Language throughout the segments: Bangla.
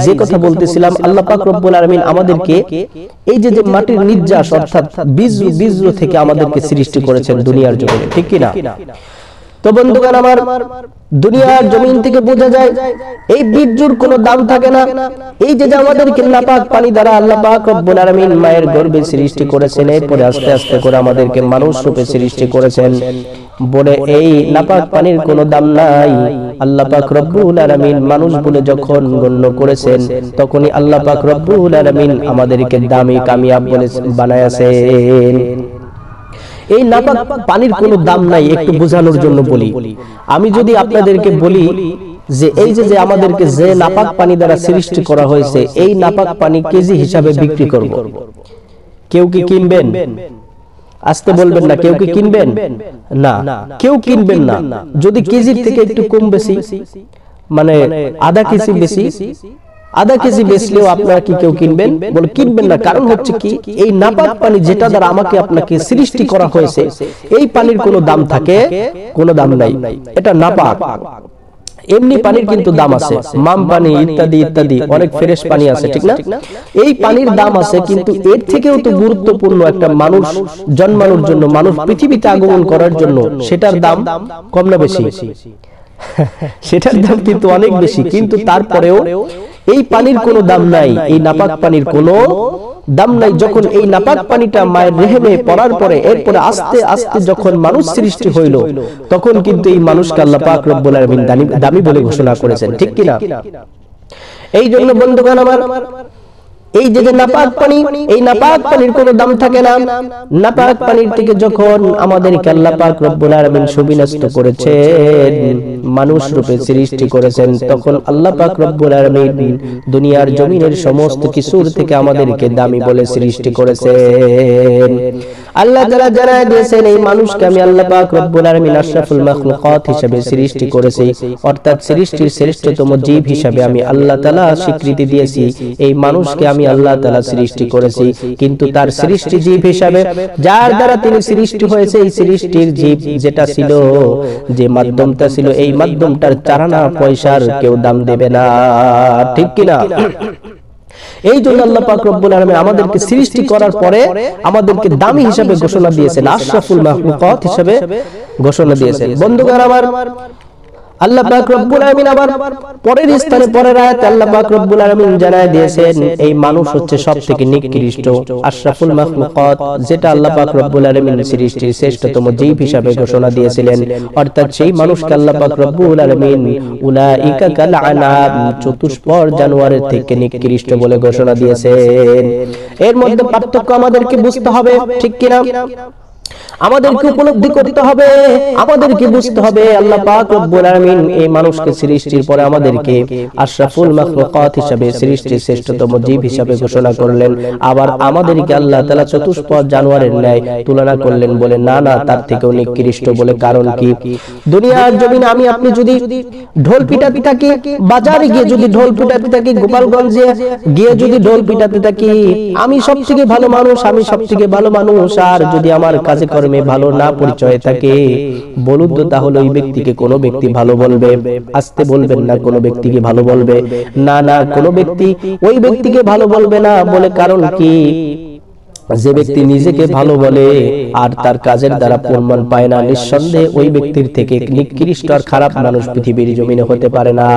যে কথা বলতেছিলাম, আল্লাহ পাক রব্বুল আলামিন আমাদেরকে এই যে মাটির নির্যাস অর্থাৎ বীজ থেকে আমাদেরকে সৃষ্টি করেছেন দুনিয়ার জমিনে, ঠিক কি না? তো বন্ধুগণ আমার, দুনিয়ার জমিন থেকে বোঝা যায় এই বীজের কোনো দাম থাকে না। এই যে আমাদেরকে নাপাক পানি দ্বারা আল্লাহ পাক রব্বুল আলামিন মায়ের গর্ভে সৃষ্টি করেছেন, এরপরে আস্তে আস্তে করে আমাদেরকে মানুষ রূপে সৃষ্টি করেছেন, বলে এই নাপাক পানির কোনো দাম নাই। আল্লাহ পাক রব্বুল আলামিন মানুষ বলে যখন গণ্য করেছেন, তখনই আল্লাহ পাক রব্বুল আলামিন আমাদেরকে দামি কামিয়াব বলে বানায়াছেন। এই নাপাক পানির কোনো দাম নাই। একটু বোঝানোর জন্য বলি, আমি যদি আপনাদেরকে বলি যে এই যে আমাদেরকে যে নাপাক পানি দ্বারা সৃষ্টি করা হয়েছে, এই নাপাক পানি কেজি হিসাবে বিক্রি করব, কেউ কি কিনবেন? আসতে বলবেন না, কেউ কি কিনবেন? না, কেউ কিনবেন না। যদি কেজির থেকে একটু কম বেশি, মানে আধা কেজি বেশি, আধা কেজি বেচলেও আপনারা কি কেউ কিনবেন? বলে কিনবেন না। কারণ হচ্ছে কি, এই নাপাক পানি যেটা দ্বারা আমাকে আপনাকে সৃষ্টি করা হয়েছে, এই পানির কোনো দাম থাকে? কোনো দাম নাই, এটা নাপাক। এমনি পানির কিন্তু দাম আছে, মাম পানি ইত্যাদি ইত্যাদি অনেক ফ্রেশ পানি আছে, ঠিক না? এই পানির দাম আছে, কিন্তু এর থেকেও তো গুরুত্বপূর্ণ একটা মানুষ জন্মানোর জন্য, মানুষ পৃথিবীতে আগমন করার জন্য, সেটার দাম কম না বেশি? সেটার দাম কিন্তু অনেক বেশি, কিন্তু তারপরেও এই পানির কোনো দাম নাই, এই নাপাক পানির কোনো দাম নাই। যখন এই নাপাক পানিটা মায়ের রেহেমে পড়ার পরে, এরপরে আস্তে আস্তে যখন মানুষ সৃষ্টি হইল, তখন কিন্তু এই মানুষকে আল্লাহ পাক রব্বুল আলামিন দামি বলে ঘোষণা করেছেন, ঠিক কি না? এই জন্য বন্ধুগণ আমার, এই যে নাপাক পানি, এই নাপাক পানির কোনো দাম থাকে না। নাপাক পানির থেকে যখন আমাদেরকে আল্লাহ পাক রব্বুল আলামিন সুবিন্যস্ত করেছেন, মানুষ রূপে সৃষ্টি করেছেন, তখন আল্লাহ পাক রব্বুল আলামিন দুনিয়ার জমিনের সমস্ত কিছুর থেকে আমাদেরকে দামি বলে সৃষ্টি করেছেন। আল্লাহ তাআলা জানায় দিয়েছেন, এই মানুষকে আমি আল্লাহ পাক রব্বুল আলামিন আশরাফুল মাখলুকাত হিসেবে সৃষ্টি করেছি, অর্থাৎ সৃষ্টির শ্রেষ্ঠতম জীব হিসেবে আমি আল্লাহ তাআলা স্বীকৃতি দিয়েছি। এই মানুষকে আমি আল্লাহ তাআলা সৃষ্টি করেছি, কিন্তু তার সৃষ্টি জীব হিসাবে যার দ্বারা তিনি সৃষ্টি হয়েছে, এই সৃষ্টির জীব যেটা ছিল, যে মাধ্যমটা ছিল, এই মাধ্যমটার চারানা পয়সার কেউ দাম দেবে না, ঠিক কি না? এই জন্য আল্লাহ পাক রব্বুল আলামিন আমাদেরকে সৃষ্টি করার পরে আমাদেরকে দামি হিসাবে ঘোষণা দিয়েছেন, আশরাফুল মাখলুকাত হিসাবে ঘোষণা দিয়েছেন। বন্ধুগণ আমার, আল্লাহ পাক রব্বুল আলামিন আবার পরের স্থানে, পরের আয়াতে আল্লাহ পাক রব্বুল আলামিন জানায় দিয়েছেন, এই মানুষ হচ্ছে সবথেকে নিকৃষ্ট আশরাফুল মাখলুকাত, যেটা আল্লাহ পাক রব্বুল আলামিন সৃষ্টির শ্রেষ্ঠতম জীব হিসাবে ঘোষণা দিয়েছিলেন। অর্থাৎ সেই মানুষকে আল্লাহ পাক রব্বুল আলামিন উলাইকা কাল আনাম, চতুষ্পদ জানোয়ারের থেকে নিকৃষ্ট বলে ঘোষণা দিয়েছেন। এর মধ্যে পার্থক্য আমাদেরকে বুঝতে হবে, ঠিক কি না? আমাদেরকে উপলব্ধি করতে হবে, আমাদেরকে বুঝতে হবে, আল্লাহ পাক রব্বুল আলামিন এই মানুষকে সৃষ্টির পরে আমাদেরকে আশরাফুল মাখলুকাত হিসেবে সৃষ্টির শ্রেষ্ঠতম জীব হিসেবে ঘোষণা করলেন। আবার আমাদেরকে আল্লাহ তাআলা চতুষ্পদ জানোয়ারের ন্যায় তুলনা করলেন, বলে না না, তার থেকেও নিকৃষ্ট বলে। কারণ কি, দুনিয়ার জমিনে আমি আপনি যদি ঢোল পিটাতে থাকি, বাজারে গিয়ে যদি ঢোল পিটাতে থাকি, গোপালগঞ্জে গিয়ে যদি ঢোল পিটাতে থাকি, আমি সবথেকে ভালো মানুষ, আমি সবথেকে ভালো মানুষ, আর যদি আমার কাজে কর্মে ভালো না পরিচয় থাকে, বলুন তো তাহলে ওই ব্যক্তিকে কোনো ব্যক্তি ভালো বলবে? আসতে বলবেন না, কোনো ব্যক্তিকে ভালো বলবে না? না, কোনো ব্যক্তি ওই ব্যক্তিকে ভালো বলবে না। বলে কারণ কি, যে ব্যক্তি নিজেকে ভালো বলে আর তার কাজের দ্বারা প্রমাণ পায় না, নিঃসন্দেহে ওই ব্যক্তির থেকে নিকৃষ্ট আর খারাপ মানুষ পৃথিবীর জমিনে হতে পারে না।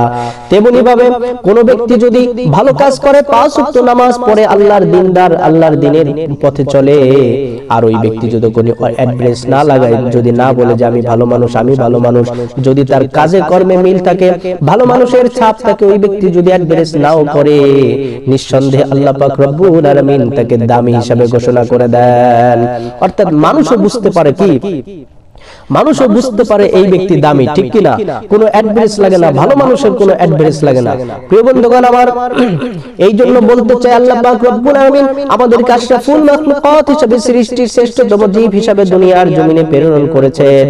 তেমনি ভাবে কোন ব্যক্তি যদি ভালো কাজ করে, 5 ওয়াক্ত নামাজ পড়ে, আল্লাহর দিনদার, আল্লাহর দিনের পথে চলে, আর ওই ব্যক্তি যদি কোনো অ্যাড্রেস না লাগায়, যদি না বলে যে আমি ভালো মানুষ, আমি ভালো মানুষ, যদি তার কাজে কর্মে মিল থাকে, ভালো মানুষের ছাপ থাকে, ওই ব্যক্তি যদি অ্যাড্রেস নাও করে, নিঃসন্দেহে আল্লাহ পাক রব্বুল আলামিন তাকে দামি হিসাবে ঘোষণা করে দেন। অর্থাৎ মানুষও বুঝতে পারে কি, মানুষও বুঝতে পারে এই ব্যক্তি দামি, ঠিক কি না? কোনো অ্যাডভারেজ লাগে না, ভালো মানুষের কোনো অ্যাডভারেজ লাগে না। প্রিয় বন্ধুগণ আমার, এই জন্য বলতে চাই, আল্লাহ পাক রব্বুল আলামিন আমাদেরকে আশরাফুল মাখলুকাত হিসেবে সৃষ্টির শ্রেষ্ঠতম জীব হিসেবে দুনিয়ার জমিনে প্রেরণ করেছেন।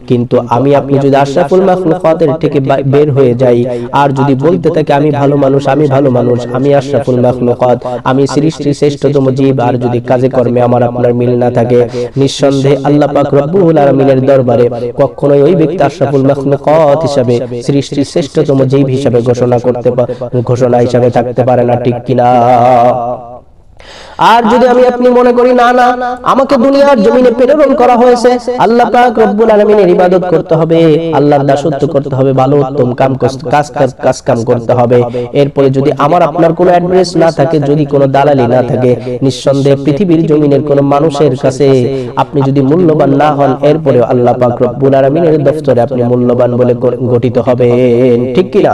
কিন্তু আমি আপনি যদি আশরাফুল মাখলুকাতের থেকে বের হয়ে যাই, আর যদি বলতে থাকি আমি ভালো মানুষ, আমি ভালো মানুষ, আমি আশরাফুল মাখলুকাত, আমি সৃষ্টির শ্রেষ্ঠতম জীব, আর যদি কাজে কর্মে আমার আপনার মিল না থাকে, নিঃসন্দেহে আল্লাহ পাক রব্বুল আলামিনের আলামিনের দরবারে কখনোই ওই ব্যক্তি আশরাফুল মাখলুকাত হিসাবে সৃষ্টির শ্রেষ্ঠতম জীব হিসাবে ঘোষণা হিসাবে থাকতে পারে না, ঠিক কিনা? আর যদি আমি আপনি মনে করি না না আমাকে দুনিয়ার জমিনে প্রেরণ করা হয়েছে আল্লাহ পাক রব্বুল আলামিনের ইবাদত করতে হবে, আল্লাহর দাসত্ব করতে হবে, ভালো উত্তম কাজ কাম করতে হবে, এরপরে যদি আমার আপনার কোনো অ্যাড্রেস না থাকে, যদি কোনো দালালি না থাকে, নিঃসন্দেহে পৃথিবীর জমিনের কোনো মানুষের কাছে আপনি যদি মূল্যবান না হন, এরপরে আল্লাহ পাক রব্বুল আলামিনের দফতরে আপনি মূল্যবান বলে গঠিত হবেন, ঠিক কিনা?